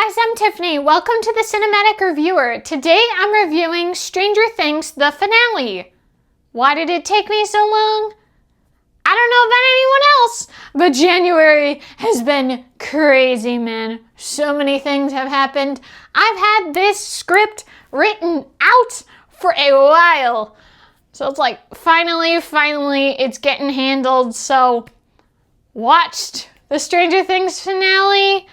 guys, I'm Tiffany. Welcome to the Cinematic Reviewer. Today I'm reviewing Stranger Things, the finale. Why did it take me so long? I don't know about anyone else, but January has been crazy, man. So many things have happened. I've had this script written out for a while. So it's like, finally, it's getting handled. So, watched the Stranger Things finale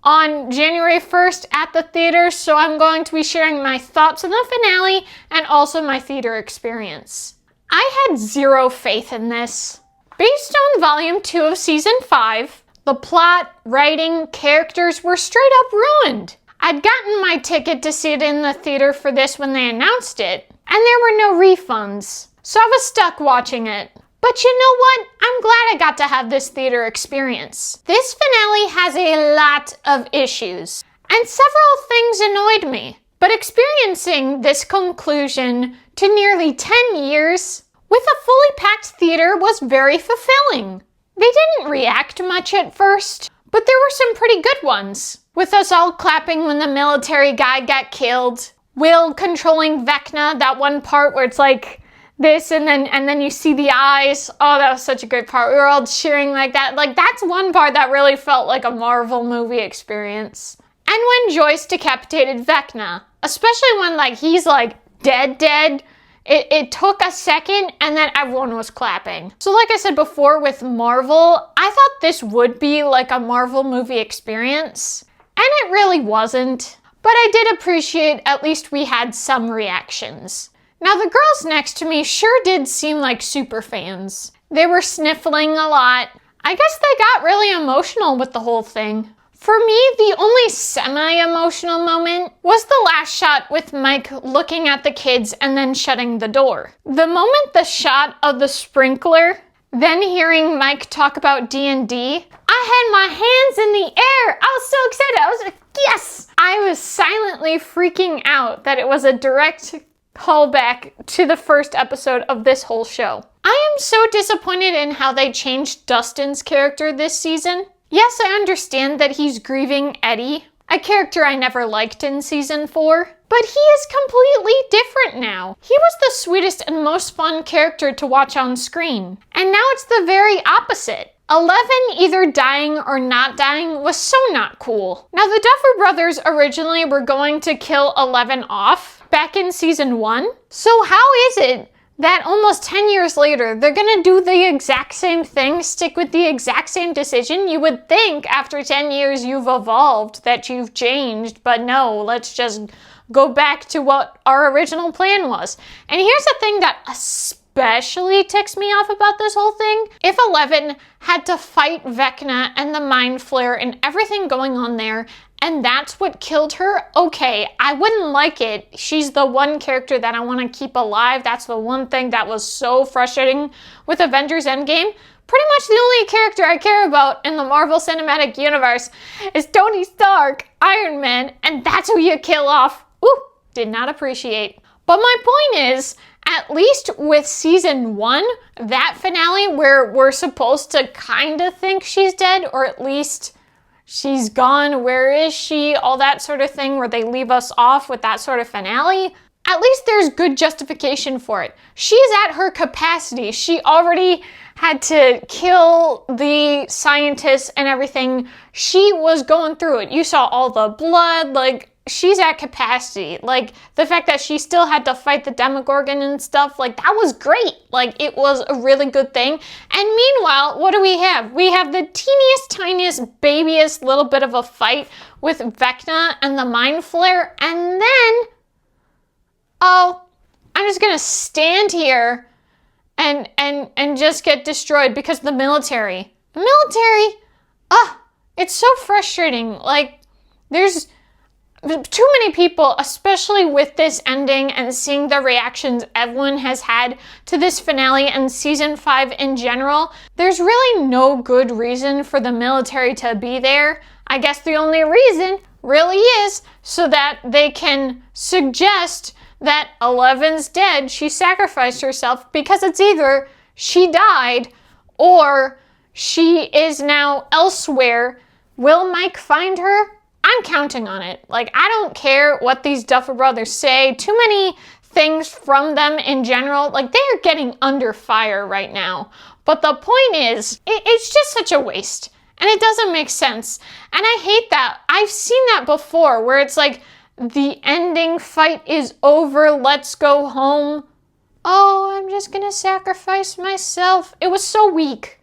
on January 1st at the theater, so I'm going to be sharing my thoughts on the finale and also my theater experience. I had zero faith in this. Based on Volume 2 of Season 5, the plot, writing, characters were straight up ruined. I'd gotten my ticket to see it in the theater for this when they announced it, and there were no refunds, so I was stuck watching it. But you know what? I'm glad I got to have this theater experience. This finale has a lot of issues, and several things annoyed me. But experiencing this conclusion to nearly 10 years with a fully packed theater was very fulfilling. They didn't react much at first, but there were some pretty good ones. With us all clapping when the military guy got killed, Will controlling Vecna, that one part where it's like, this and then you see the eyes. Oh, that was such a great part. We were all cheering like that. Like, that's one part that really felt like a Marvel movie experience. And when Joyce decapitated Vecna, especially when he's dead, it took a second and then everyone was clapping. So like I said before with Marvel, I thought this would be like a Marvel movie experience, and it really wasn't. But I did appreciate at least we had some reactions. Now, the girls next to me sure did seem like super fans. They were sniffling a lot. I guess they got really emotional with the whole thing. For me, the only semi-emotional moment was the last shot with Mike looking at the kids and then shutting the door. The moment the shot of the sprinkler, then hearing Mike talk about D&D, I had my hands in the air. I was so excited. I was like, yes! I was silently freaking out that it was a direct callback to the first episode of this whole show. I am so disappointed in how they changed Dustin's character this season. Yes, I understand that he's grieving Eddie, a character I never liked in season 4, but he is completely different now. He was the sweetest and most fun character to watch on screen, and now it's the very opposite. 11 either dying or not dying was so not cool. Now, the Duffer Brothers originally were going to kill 11 off back in season 1. So how is it that almost 10 years later, they're gonna do the exact same thing, stick with the exact same decision? You would think after 10 years you've evolved, that you've changed, but no, let's just go back to what our original plan was. And here's the thing that especially ticks me off about this whole thing. If 11 had to fight Vecna and the Mind Flare and everything going on there, and that's what killed her, okay, I wouldn't like it. She's the one character that I want to keep alive. That's the one thing that was so frustrating with Avengers Endgame. Pretty much the only character I care about in the Marvel Cinematic Universe is Tony Stark, Iron Man, and that's who you kill off. Ooh, did not appreciate. But my point is, at least with season 1, that finale where we're supposed to kind of think she's dead, or at least she's gone, where is she, all that sort of thing, where they leave us off with that sort of finale, at least there's good justification for it. She's at her capacity. She already had to kill the scientists and everything. She was going through it. You saw all the blood, she's at capacity. The fact that she still had to fight the Demogorgon and stuff, that was great. It was a really good thing. And meanwhile, what do we have? We have the teeniest, tiniest, babiest little bit of a fight with Vecna and the Mind Flare, and then, oh, I'm just gonna stand here and just get destroyed because the military. The military, it's so frustrating. There's too many people, especially with this ending and seeing the reactions everyone has had to this finale and season 5 in general, there's really no good reason for the military to be there. I guess the only reason really is so that they can suggest that 11's dead, she sacrificed herself, because it's either she died or she is now elsewhere. Will Mike find her? I'm counting on it. Like, I don't care what these Duffer Brothers say. Too many things from them in general. Like, they are getting under fire right now. But the point is, it's just such a waste. And it doesn't make sense. And I hate that. I've seen that before, where it's like, the ending fight is over, let's go home. Oh, I'm just gonna sacrifice myself. It was so weak.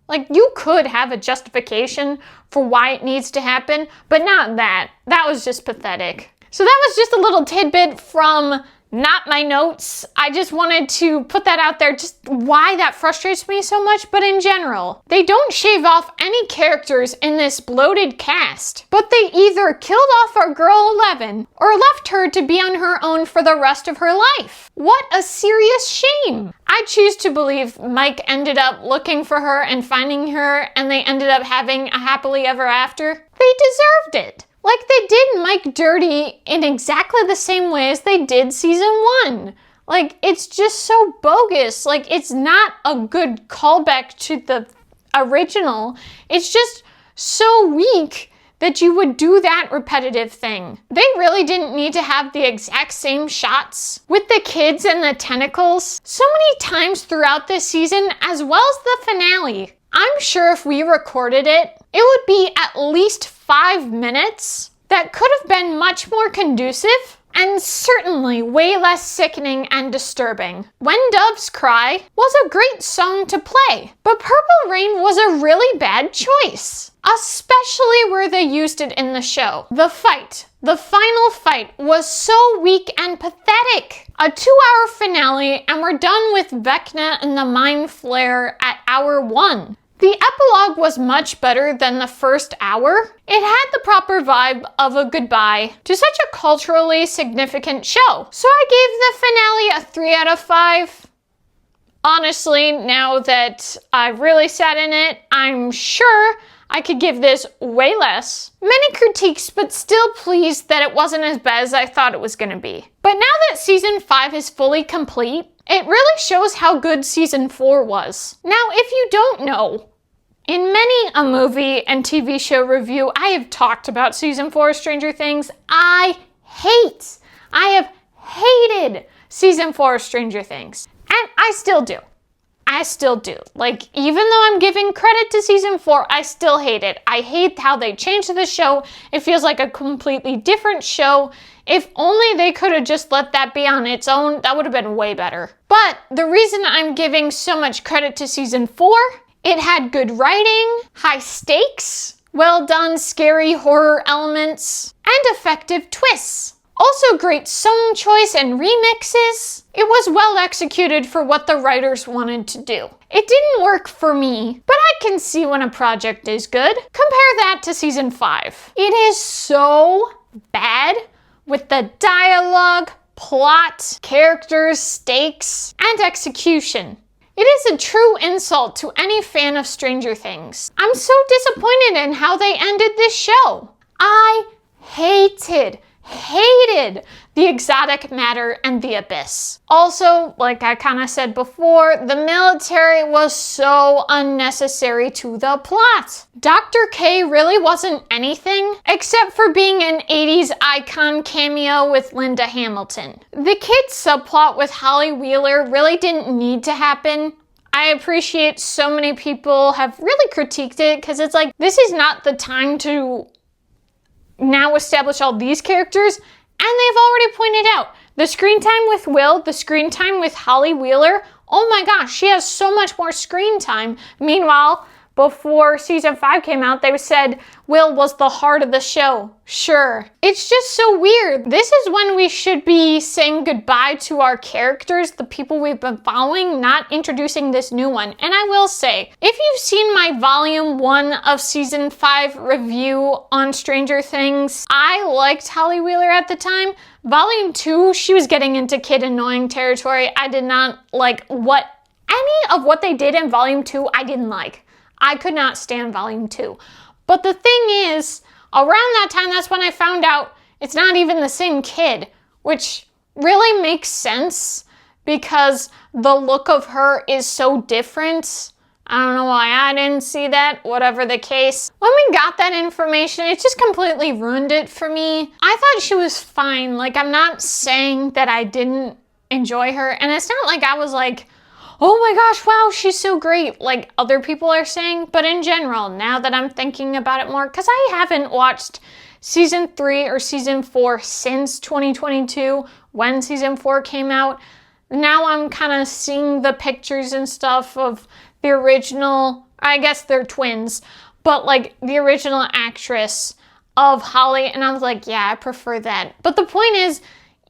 Like, you could have a justification for why it needs to happen, but not that. That was just pathetic. So that was just a little tidbit from not my notes. I just wanted to put that out there, just why that frustrates me so much, but in general. They don't shave off any characters in this bloated cast, but they either killed off our girl 11 or left her to be on her own for the rest of her life. What a serious shame. I choose to believe Mike ended up looking for her and finding her, and they ended up having a happily ever after. They deserved it. Like, they did Mike dirty in exactly the same way as they did season 1. Like, it's just so bogus. Like, it's not a good callback to the original. It's just so weak that you would do that repetitive thing. They really didn't need to have the exact same shots with the kids and the tentacles so many times throughout this season, as well as the finale. I'm sure if we recorded it, it would be at least 5 minutes that could have been much more conducive and certainly way less sickening and disturbing. When Doves Cry was a great song to play, but Purple Rain was a really bad choice, especially where they used it in the show. The final fight, was so weak and pathetic. A 2-hour finale, and we're done with Vecna and the Mind Flare at hour 1. The epilogue was much better than the first hour. It had the proper vibe of a goodbye to such a culturally significant show. So I gave the finale a 3 out of 5. Honestly, now that I've really sat in it, I'm sure I could give this way less. Many critiques, but still pleased that it wasn't as bad as I thought it was going to be. But now that season 5 is fully complete, it really shows how good season 4 was. Now, if you don't know, in many a movie and TV show review, I have talked about season 4 of Stranger Things. I have hated season 4 of Stranger Things. And I still do. Like, even though I'm giving credit to season 4, I still hate it. I hate how they changed the show. It feels like a completely different show. If only they could have just let that be on its own, that would have been way better. But the reason I'm giving so much credit to season 4, it had good writing, high stakes, well done scary horror elements, and effective twists. Also great song choice and remixes. It was well executed for what the writers wanted to do. It didn't work for me, but I can see when a project is good. Compare that to season 5. It is so bad with the dialogue, plot, characters, stakes, and execution. It is a true insult to any fan of Stranger Things. I'm so disappointed in how they ended this show. I hated the exotic matter and the abyss. Also, like I kind of said before, the military was so unnecessary to the plot. Dr. K really wasn't anything except for being an 80s icon cameo with Linda Hamilton. The kids subplot with Holly Wheeler really didn't need to happen. I appreciate so many people have really critiqued it because it's like, this is not the time to now establish all these characters, and they've already pointed out the screen time with Will, the screen time with Holly Wheeler. Oh my gosh, she has so much more screen time. Meanwhile, before season 5 came out, they said Will was the heart of the show. Sure. It's just so weird. This is when we should be saying goodbye to our characters, the people we've been following, not introducing this new one. And I will say, if you've seen my volume 1 of season 5 review on Stranger Things, I liked Holly Wheeler at the time. Volume 2, she was getting into kid annoying territory. I did not like any of what they did in volume 2, I didn't like. I could not stand volume 2. But the thing is, around that time, that's when I found out it's not even the same kid, which really makes sense because the look of her is so different. I don't know why I didn't see that, whatever the case. When we got that information, it just completely ruined it for me. I thought she was fine. Like, I'm not saying that I didn't enjoy her, and it's not like I was like, oh my gosh, wow, she's so great, like other people are saying. But in general, now that I'm thinking about it more, because I haven't watched season 3 or season 4 since 2022, when season 4 came out. Now I'm kind of seeing the pictures and stuff of the original, I guess they're twins, but like the original actress of Holly, and I was like, yeah, I prefer that. But the point is,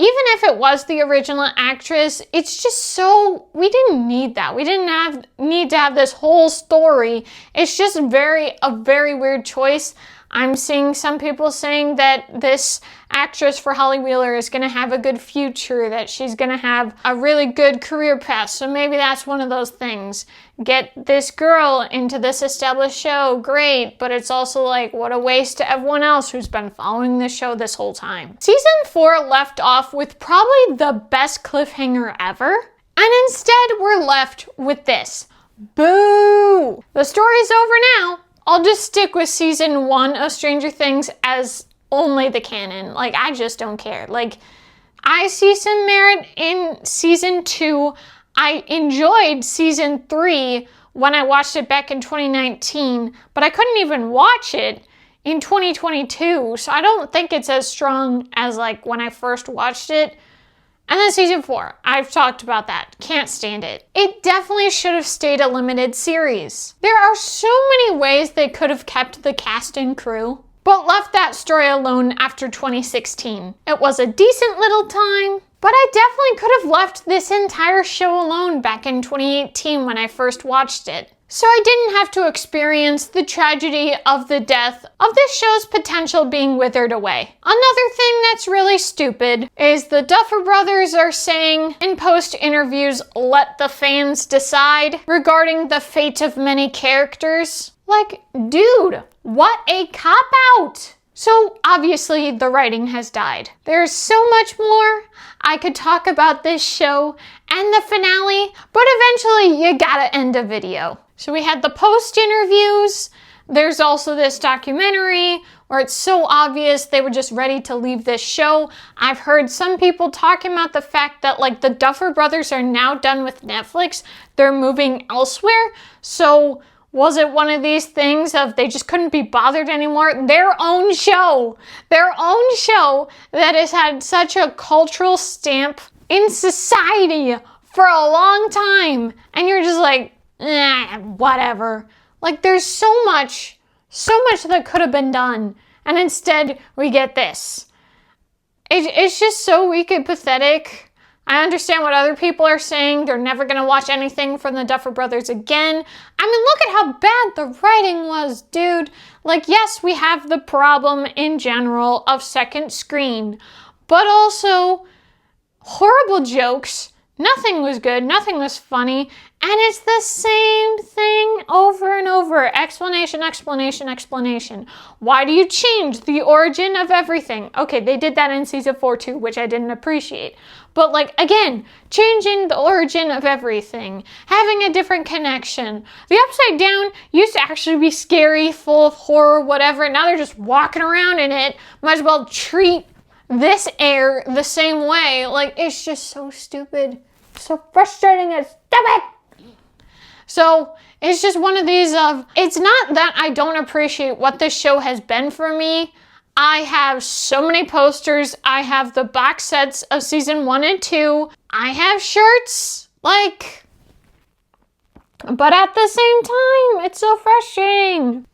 even if it was the original actress, it's just so, we didn't need that. We didn't need to have this whole story. It's just a very weird choice. I'm seeing some people saying that this actress for Holly Wheeler is going to have a good future, that she's going to have a really good career path. So maybe that's one of those things. Get this girl into this established show, great, but it's also like, what a waste to everyone else who's been following this show this whole time. Season 4 left off with probably the best cliffhanger ever, and instead we're left with this. Boo! The story's over now. I'll just stick with season 1 of Stranger Things as only the canon. Like, I just don't care. Like, I see some merit in season 2. I enjoyed season 3 when I watched it back in 2019, but I couldn't even watch it in 2022, so I don't think it's as strong as like when I first watched it. And then season 4, I've talked about that. Can't stand it. It definitely should have stayed a limited series. There are so many ways they could have kept the cast and crew, but left that story alone after 2016. It was a decent little time, but I definitely could have left this entire show alone back in 2018 when I first watched it. So I didn't have to experience the tragedy of the death of this show's potential being withered away. Another thing that's really stupid is the Duffer Brothers are saying in post interviews, let the fans decide regarding the fate of many characters. Like, dude, what a cop-out! So obviously the writing has died. There's so much more I could talk about this show and the finale, but eventually you gotta end a video. So we had the post interviews. There's also this documentary where it's so obvious they were just ready to leave this show. I've heard some people talking about the fact that like the Duffer Brothers are now done with Netflix. They're moving elsewhere. So was it one of these things of they just couldn't be bothered anymore? Their own show that has had such a cultural stamp in society for a long time. And you're just like, whatever. Like, there's so much that could have been done. And instead, we get this. It's just so weak and pathetic. I understand what other people are saying. They're never going to watch anything from the Duffer Brothers again. I mean, look at how bad the writing was, dude. Like, yes, we have the problem in general of second screen, but also horrible jokes. Nothing was good. Nothing was funny. And it's the same thing over and over. Explanation, explanation, explanation. Why do you change the origin of everything? Okay, they did that in season 4 too, which I didn't appreciate. But like, again, changing the origin of everything. Having a different connection. The Upside Down used to actually be scary, full of horror, whatever. Now they're just walking around in it. Might as well treat this air the same way. Like, it's just so stupid. So frustrating and stupid. So it's just one of these of, it's not that I don't appreciate what this show has been for me. I have so many posters. I have the box sets of season 1 and 2. I have shirts, like, but at the same time, it's so frustrating.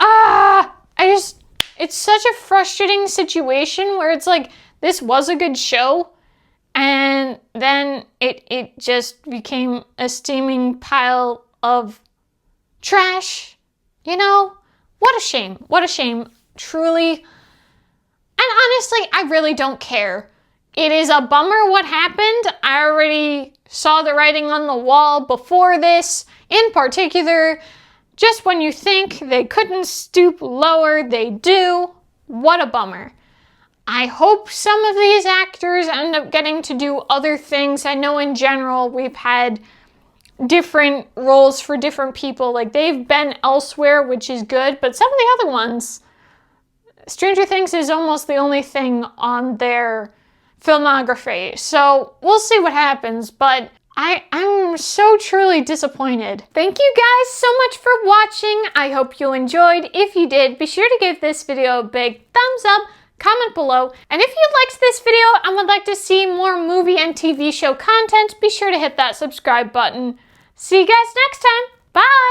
It's such a frustrating situation where it's like, this was a good show. And then it just became a steaming pile of trash, you know? What a shame. What a shame, truly. And honestly, I really don't care. It is a bummer what happened. I already saw the writing on the wall before this. In particular, just when you think they couldn't stoop lower, they do. What a bummer. I hope some of these actors end up getting to do other things. I know in general we've had different roles for different people. Like, they've been elsewhere, which is good, but some of the other ones, Stranger Things is almost the only thing on their filmography. So we'll see what happens, but I'm so truly disappointed. Thank you guys so much for watching. I hope you enjoyed. If you did, be sure to give this video a big thumbs up, comment below, and if you liked this video and would like to see more movie and TV show content, be sure to hit that subscribe button. See you guys next time. Bye!